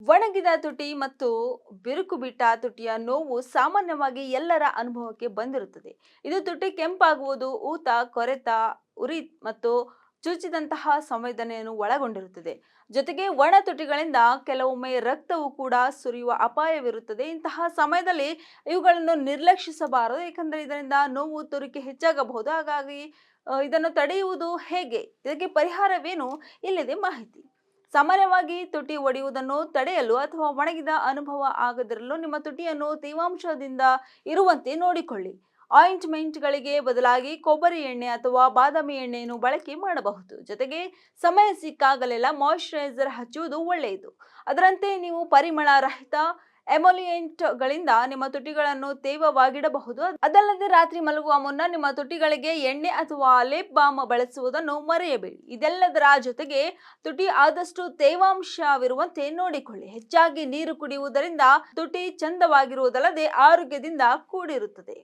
ಒಣಗಿದ ತುಟಿ ಮತ್ತು ಬಿರುಕು ಬಿಟ್ಟ ತುಟಿಯ ನೋವು ಸಾಮಾನ್ಯವಾಗಿ ಎಲ್ಲರ ಅನುಭವಕ್ಕೆ ಬಂದಿರುತ್ತದೆ. ಇದು ತುಟಿ ಕೆಂಪಾಗುವುದು, ಊತ, ಕೊರೆತ, ಉರಿ ಮತ್ತು ಚುಚ್ಚಿದಂತಹ ಸಂವೇದನೆಯನ್ನು ಒಳಗೊಂಡಿರುತ್ತದೆ. ಜೊತೆಗೆ ಒಣ ತುಟಿಗಳಿಂದ ಕೆಲವೊಮ್ಮೆ ರಕ್ತವು ಕೂಡ ಸುರಿಯುವ ಅಪಾಯವಿರುತ್ತದೆ. ಇಂತಹ ಸಮಯದಲ್ಲಿ ಇವುಗಳನ್ನು ನಿರ್ಲಕ್ಷಿಸಬಾರದು, ಏಕೆಂದರೆ ಇದರಿಂದ ನೋವು ತುರಿಕೆ ಹೆಚ್ಚಾಗಬಹುದು. ಹಾಗಾಗಿ ಇದನ್ನು ತಡೆಯುವುದು ಹೇಗೆ, ಇದಕ್ಕೆ ಪರಿಹಾರವೇನು, ಇಲ್ಲಿದೆ ಮಾಹಿತಿ. ಸಾಮಾನ್ಯವಾಗಿ ತುಟಿ ಒಡೆಯುವುದನ್ನು ತಡೆಯಲು ಅಥವಾ ಒಣಗಿದ ಅನುಭವ ಆಗದಿರಲು ನಿಮ್ಮ ತುಟಿಯನ್ನು ತೇವಾಂಶದಿಂದ ಇರುವಂತೆ ನೋಡಿಕೊಳ್ಳಿ. ಆಯಿಂಟ್ಮೆಂಟ್ಗಳಿಗೆ ಬದಲಾಗಿ ಕೊಬ್ಬರಿ ಎಣ್ಣೆ ಅಥವಾ ಬಾದಾಮಿ ಎಣ್ಣೆಯನ್ನು ಬಳಕೆ ಮಾಡಬಹುದು. ಜೊತೆಗೆ ಸಮಯ ಸಿಕ್ಕಾಗಲೆಲ್ಲ ಮಾಯಿಶ್ಚರೈಸರ್ ಹಚ್ಚುವುದು ಒಳ್ಳೆಯದು. ಅದರಂತೆ ನೀವು ಪರಿಮಳ ರಹಿತ ಎಮೋಲಿಯೆಂಟ್ಗಳಿಂದ ನಿಮ್ಮ ತುಟಿಗಳನ್ನು ತೇವವಾಗಿಡಬಹುದು. ಅದಲ್ಲದೆ ರಾತ್ರಿ ಮಲಗುವ ಮುನ್ನ ನಿಮ್ಮ ತುಟಿಗಳಿಗೆ ಎಣ್ಣೆ ಅಥವಾ ಲಿಪ್ ಬಾಮ್ ಬಳಸುವುದನ್ನು ಮರೆಯಬೇಡಿ. ಇದೆಲ್ಲದರ ಜೊತೆಗೆ ತುಟಿ ಆದಷ್ಟು ತೇವಾಂಶವಿರುವಂತೆ ನೋಡಿಕೊಳ್ಳಿ. ಹೆಚ್ಚಾಗಿ ನೀರು ಕುಡಿಯುವುದರಿಂದ ತುಟಿ ಚಂದವಾಗಿರುವುದಲ್ಲದೆ ಆರೋಗ್ಯದಿಂದ ಕೂಡಿರುತ್ತದೆ.